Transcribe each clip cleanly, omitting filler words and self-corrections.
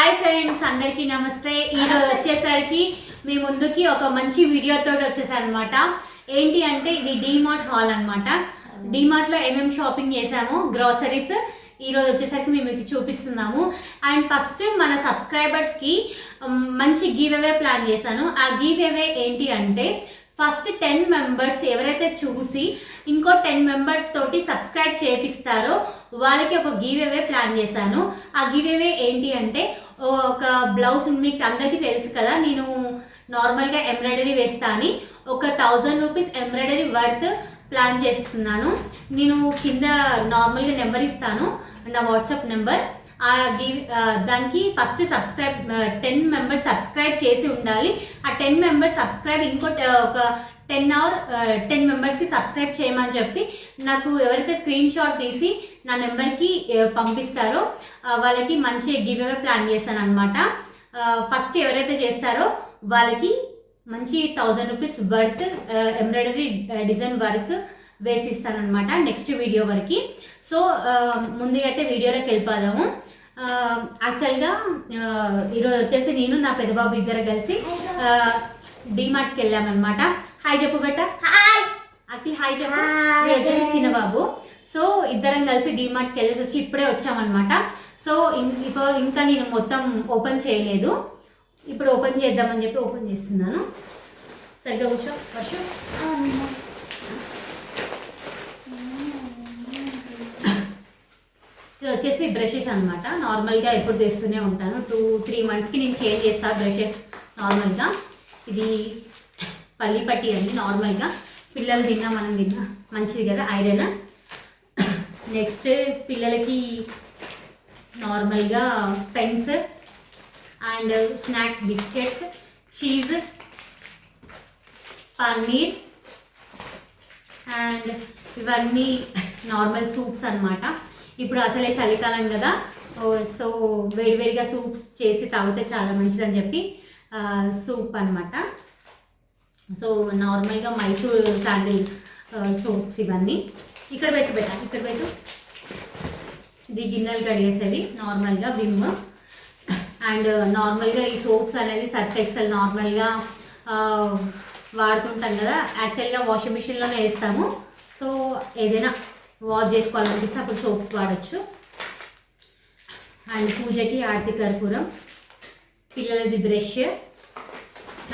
Hi friends, అందరికీ నమస్తే. ఈరోజు వచ్చేసరికి మీ ముందుకి ఒక మంచి వీడియోతో వచ్చేసాను అనమాట. ఏంటి అంటే ఇది డీమార్ట్ హాల్ అనమాట. డీమార్ట్లో ఏమేమి షాపింగ్ చేసాము, గ్రోసరీస్ ఈరోజు వచ్చేసరికి మేము మీకు చూపిస్తున్నాము. అండ్ ఫస్ట్ మన సబ్స్క్రైబర్స్కి మంచి గివ్ అవే ప్లాన్ చేశాను. ఆ గివ్ అవే ఏంటి అంటే ఫస్ట్ 10 మెంబర్స్ ఎవరైతే చూసి ఇంకో 10 మెంబర్స్ తోటి సబ్స్క్రైబ్ చేపిస్తారో వాళ్ళకి ఒక గివ్ అవే ప్లాన్ చేశాను. ఆ గివ్ అవే ఏంటి అంటే ఒక బ్లౌజ్, మీకు అందరికీ తెలుసు కదా, నేను నార్మల్గా ఎంబ్రాయిడరీ వేస్తా అని ఒక 1000 రూపీస్ ఎంబ్రాయిడరీ వర్త్ ప్లాన్ చేస్తున్నాను. నేను కింద నార్మల్గా నెంబర్ ఇస్తాను, నా వాట్సాప్ నెంబర్. దానికి ఫస్ట్ 10 మెంబర్స్ సబ్స్క్రైబ్ చేసి ఉండాలి. ఆ 10 మెంబర్స్ సబ్స్క్రైబ్ ఇంకో ఒక 10 మెంబర్స్కి సబ్స్క్రైబ్ చేయమని చెప్పి నాకు ఎవరైతే స్క్రీన్ షాట్ తీసి నా నెంబర్కి పంపిస్తారో వాళ్ళకి మంచి గివ్ అవే ప్లాన్ చేశాను అనమాట. ఫస్ట్ ఎవరైతే చేస్తారో వాళ్ళకి మంచి 1000 rupees worth embroidery design work వేసిస్తానమాట నెక్స్ట్ వీడియో వరకు. సో ముందుగా అయితే వీడియోలోకి వెళ్ళిపోదాము. యాక్చువల్గా ఈరోజు వచ్చేసి నేను నా పెద్దబాబు ఇద్దరు కలిసి డీమార్ట్కి వెళ్ళామన్నమాట. హాయ్ చెప్పు బెట్ట, అట్లా హాయ్ చెప్పు. చిన్న బాబు. సో ఇద్దరం కలిసి డీమార్ట్కి వెళ్ళేసి వచ్చి ఇప్పుడే వచ్చామన్నమాట. సో ఇంకా నేను మొత్తం ఓపెన్ చేయలేదు, ఇప్పుడు ఓపెన్ చేద్దామని చెప్పి ఓపెన్ చేస్తున్నాను. సరిగ్గా కూర్చో వర్షం. ఇది వచ్చేసి బ్రషెస్ అనమాట. నార్మల్గా ఎప్పుడు చేస్తూనే ఉంటాను, 2-3 మంత్స్కి నేను చేంజ్ చేస్తాను బ్రషెస్ నార్మల్గా. ఇది పల్లి పట్టి అండి, నార్మల్గా పిల్లలు తిన్నా మనం తిన్నా మంచిది కదా, ఐరన్. నెక్స్ట్ పిల్లలకి నార్మల్గా pens and snacks, biscuits, cheese, paneer and ఇవన్నీ నార్మల్ సూప్స్ అన్నమాట. ఇప్పుడు అసలే చలికాలం కదా, సో వేడివేడిగా సూప్స్ చేసి తాగితే చాలా మంచిదని చెప్పి సూప్ అనమాట. సో నార్మల్గా మైసూర్ శాండిల్ సూప్స్ ఇవన్నీ. ఇక్కడ పెట్టు. ఇది గిన్నెలు కడిగేసేది నార్మల్గా విమ్. అండ్ నార్మల్గా ఈ సోప్స్ అనేది సర్ఫ్ ఎక్సెల్ నార్మల్గా వాడుతుంటాం కదా, యాక్చువల్గా వాషింగ్ మిషన్లోనే వేస్తాము. సో ఏదైనా వాష్ చేసుకోవాలనిపిస్తే అప్పుడు సోప్స్ వాడచ్చు. అండ్ పూజకి ఆర్తి కర్పూరం, పిల్లలది బ్రష్.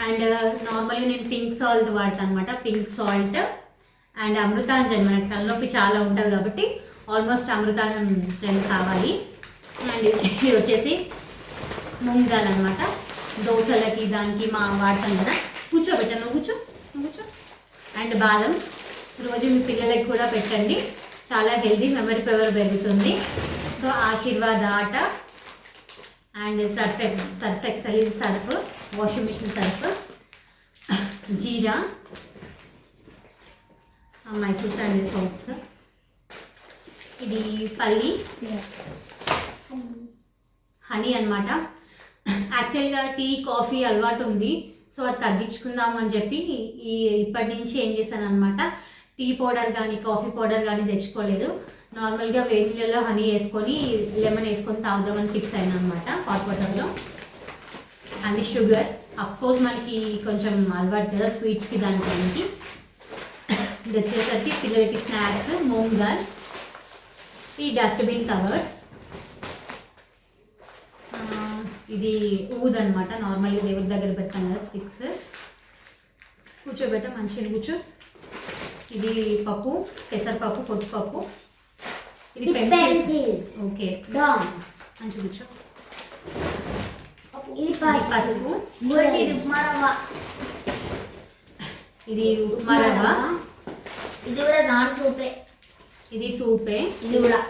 అండ్ నార్మల్గా నేను పింక్ సాల్ట్ వాడతాను అనమాట, పింక్ సాల్ట్. అండ్ అమృతాంజన్, మనకి తలనొప్పి చాలా ఉంటుంది కాబట్టి ఆల్మోస్ట్ అమృతాంజన్ కావాలి. అండ్ ఇది వచ్చేసి మూంగ్ దాల్ అనమాట, దోశలకి దానికి వాడతాం కదా. కూర్చోబెట్టాను, కూర్చో. అండ్ బాదం, రోజు మీ పిల్లలకి కూడా పెట్టండి, చాలా హెల్దీ, మెమరీ పవర్ పెరుగుతుంది. సో ఆశీర్వాద్ ఆట అండ్ సర్ఫ్ ఎక్సెల్, ఇది సర్ఫ్, వాషింగ్ మిషన్ సర్ఫ్. జీరా, మైసూర్ శాండిల్ సోప్స్. ఇది పల్లి హనీ అనమాట. యాక్చువల్గా టీ కాఫీ అలవాటు ఉంది, సో అది తగ్గించుకుందాము అని చెప్పి ఇప్పటి నుంచి ఏం చేశాను అనమాట, టీ పౌడర్ కానీ కాఫీ పౌడర్ కానీ తెచ్చుకోలేదు. నార్మల్గా వేడి నీళ్ళలో హనీ వేసుకొని లెమన్ వేసుకొని తాగుదామని ఫిక్స్ అయినా అనమాట హాట్ వాటర్లో. అండ్ షుగర్, అఫ్కోర్స్ మనకి కొంచెం అలవాటు కదా స్వీట్స్కి దానికి. ఇది వచ్చేసరికి పిల్లలకి స్నాక్స్, మూంగ్ దాల్. ఈ డస్ట్బిన్ కవర్స్. ఇది ఊద్ అనమాట, నార్మల్గా దేవుడి దగ్గర పెట్టాం కదా స్టిక్స్. కూర్చోబెట్ట, మంచిగా కూర్చో. ఇది పప్పు, పెసరపప్పు, పొట్టుపప్పు. ఇది పెన్సిల్స్. ఓకే, మంచిగా కూర్చో. ఇది పసుపు. ఇది ఉప్మా రవ్వ. ఇది కూడా నాన్ సూపే. ఇది సూపే. ఇది కూడా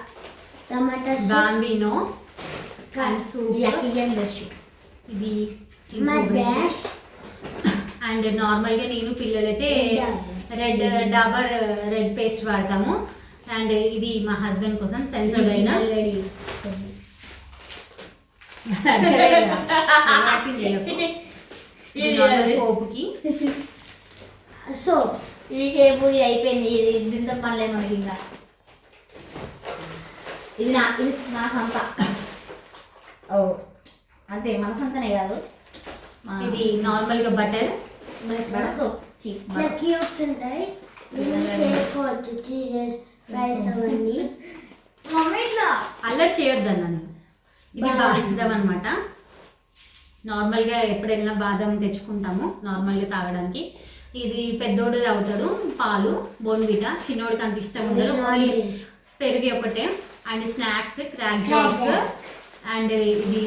టమాటా బాంబినో సూప్. ఇది బ్రష్. అండ్ నార్మల్గా నేను పిల్లలైతే డాబర్ రెడ్ పేస్ట్ వాడతాము. అండ్ ఇది మా హస్బెండ్ కోసం సెన్సోడైనా పోపుకి. సోప్స్. ఈ షేపు ఇది అయిపోయింది, ఇది దీంతో పనిలే మనకి. ఇంకా ఇది నా సంత. అంతే మనసంతానే కాదు ఇది నార్మల్ గా బటర్. సోప్ ఇట్లా క్యూబ్స్ ఉంటాయి, దీన్ని చేసుకోవచ్చు, చీజెస్ రైస్ అవన్నీ. మమ్మీ ఇట్లా అల్లరి చేయొద్దన్న నేను. ఇది బాదం అనమాట. నార్మల్గా ఎప్పుడైనా బాదం తెచ్చుకుంటాము నార్మల్గా తాగడానికి. ఇది పెద్దోడు తాగుతాడు పాలు బోన్విటా, చిన్నోడికి అంత ఇష్టం ఉండదు, ఓన్లీ పెరుగు ఒకటే. And snacks Krack Jacks and ఇది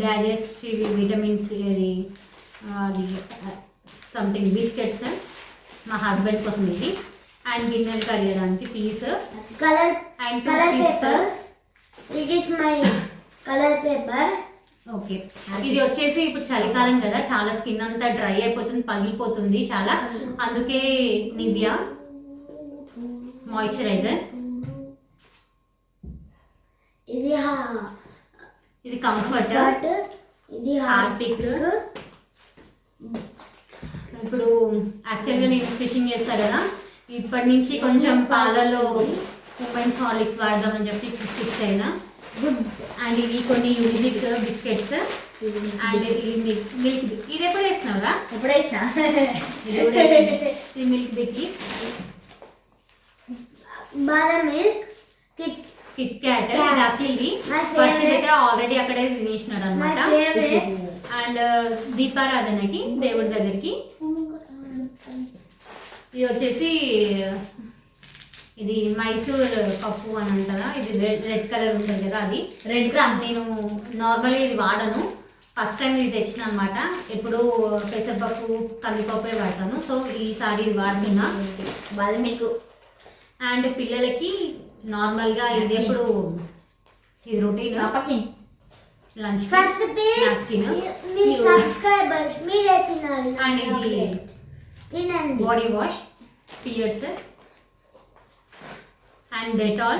డైజెస్టివ్ విటమిన్స్, ఇది అది సంథింగ్ బిస్కెట్స్ మా హస్బెండ్ కోసం ఇది. అండ్ గిన్నెలు కడిగడానికి piece colour and colour papers. It is my colour paper. Okay, ఇది వచ్చేసి ఇప్పుడు చలికాలం కదా, చాలా స్కిన్ అంతా డ్రై అయిపోతుంది, పగిలిపోతుంది చాలా, అందుకే నివియా మాయిశ్చరైజర్. ఇది ఇది కంఫర్ట్, ఇది హార్పిక్. ఇప్పుడు యాక్చువల్గా నేను స్టిచ్చింగ్ చేస్తాను కదా, ఇప్పటి నుంచి కొంచెం పాలలో ఉమెన్స్ హార్లిక్స్ వాడదామని చెప్పి ఫిక్స్ అయినా. అండ్ ఇవి కొన్ని యూనిక్ బిస్కెట్స్ అండ్ ఇది మిల్క్. ఇది ఎప్పుడు వేసినావురా? ఎప్పుడు వేసిన ఇది మిల్క్ బికీస్, బాదం మిల్క్, కిట్ క్యాట్. ఇది అఖిల్ది, వర్షిత్ అయితే ఆల్రెడీ అక్కడే తినేసినాడు అనమాట. అండ్ దీపారాధనకి దేవుడి దగ్గరికి. ఇది వచ్చేసి ఇది మైసూర్ పప్పు అని అంటారా, ఇది రెడ్ కలర్ ఉంటుంది కదా, అది రెడ్ గ్రామ్. నేను నార్మల్గా ఇది వాడను, ఫస్ట్ టైం ఇది తెచ్చిన అనమాట. ఎప్పుడు పెసరపప్పు కందిపప్పే వాడతాను, సో ఈసారి ఇది వాడుతున్నా. బాదం మిల్క్. అండ్ పిల్లలకి నార్మల్గా ఇది ఎప్పుడు ఇది రొటీన్ లంచ్ ఫస్ట్ పేజ్ మీ సబ్స్క్రైబర్స్ మీరే తినాలి. అండ్ ఇది తినండి. Body wash, Pears and Dettol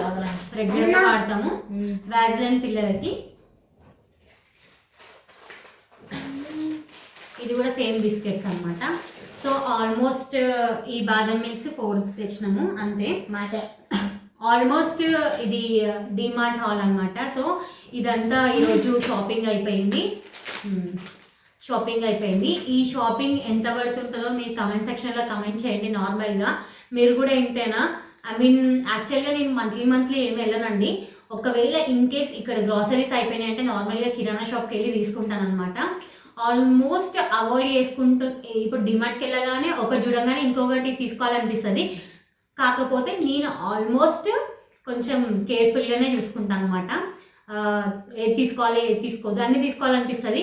రెగ్యులర్గా వాడతాము. వ్యాజ్లైన్ పిల్లలకి. ఇది కూడా సేమ్ బిస్కెట్స్ అనమాట. సో ఆల్మోస్ట్ ఈ బాదం మిల్క్స్ 4 తెచ్చినాము అంతే. మాటే ఆల్మోస్ట్ ఇది డిమార్ట్ హాల్ అనమాట. సో ఇదంతా ఈరోజు షాపింగ్ అయిపోయింది. ఈ షాపింగ్ ఎంత పడుతుంటుందో మీరు కమెంట్ సెక్షన్లో కమెంట్ చేయండి. నార్మల్గా మీరు కూడా ఇంతేనా? ఐ మీన్ యాక్చువల్గా నేను మంత్లీ ఏమి వెళ్ళనండి. ఒకవేళ ఇన్ కేస్ ఇక్కడ గ్రాసరీస్ అయిపోయినాయి అంటే నార్మల్గా కిరాణా షాప్కి వెళ్ళి తీసుకుంటాను అనమాట. ఆల్మోస్ట్ అవాయిడ్ చేసుకుంటూ ఇప్పుడు డిమార్ట్కి వెళ్ళగానే ఒకటి చూడగానే ఇంకొకటి తీసుకోవాలనిపిస్తుంది. కాకపోతే నేను ఆల్మోస్ట్ కొంచెం కేర్ఫుల్గానే చూసుకుంటాను అనమాట. ఏది తీసుకోవాలి ఏది తీసుకోవద్దు అన్నీ తీసుకోవాలనిపిస్తుంది.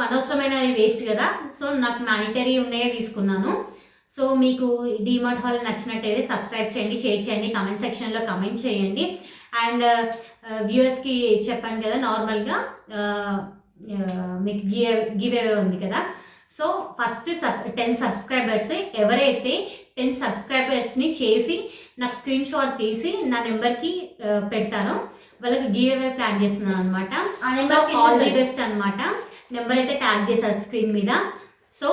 అనవసరమైన వేస్ట్ కదా, సో నాకు మానిటరీ ఉన్నాయే తీసుకున్నాను. సో మీకు డిమార్ట్ హాల్ నచ్చినట్టయితే సబ్స్క్రైబ్ చేయండి, షేర్ చేయండి, కమెంట్ సెక్షన్లో కమెంట్ చేయండి. అండ్ వ్యూవర్స్కి చెప్పాను కదా నార్మల్గా మీకు గివ్ అవే ఉంది కదా. సో ఫస్ట్ 10 సబ్స్క్రైబర్స్ ఎవరైతే 10 సబ్స్క్రైబర్స్ని చేసి నాకు స్క్రీన్ షాట్ తీసి నా నెంబర్కి పెడతారో వాళ్ళకి గివ్ అవే ప్లాన్ చేస్తున్నాను అనమాట. సో ఆల్ ది బెస్ట్ అనమాట. నెంబర్ అయితే ట్యాగ్ చేశారు స్క్రీన్ మీద. సో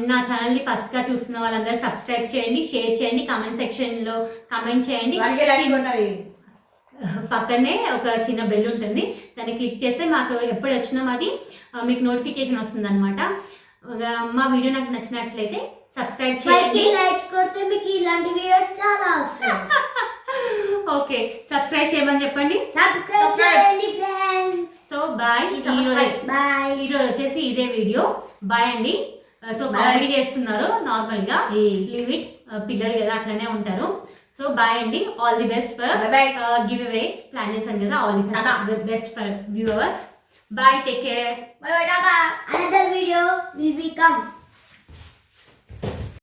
నా ఛానల్ని ఫస్ట్గా చూస్తున్న వాళ్ళందరూ సబ్స్క్రైబ్ చేయండి, షేర్ చేయండి, కమెంట్ సెక్షన్లో కమెంట్ చేయండి. పక్కనే ఒక చిన్న బెల్ ఉంటుంది, దాన్ని క్లిక్ చేస్తే మాకు ఎప్పుడు వచ్చినా అది మీకు నోటిఫికేషన్ వస్తుంది అనమాట. మా వీడియో నాకు నచ్చినట్లయితే సబ్స్క్రైబ్ చేయండి. లైక్స్ కొడితే మీకు ఇలాంటి వీడియోస్ చాలా వస్తాయి. ఓకే, సబ్స్క్రైబ్ చేయమని చెప్పండి. సబ్స్క్రైబ్ చేయండి ఫ్రెండ్స్. So bye. బాయ్. ఈరోజు వచ్చేసి ఇదే వీడియో. బాయ్ అండి. సో కామెడీ చేస్తున్నారు నార్మల్గా, లీవ్ ఇట్, పిల్లలు కదా అట్లనే ఉంటారు. సో బాయ్ అండి. All the best for give away plan చేశాను కదా. All the best for viewers. Bye, take care. Another video will be come.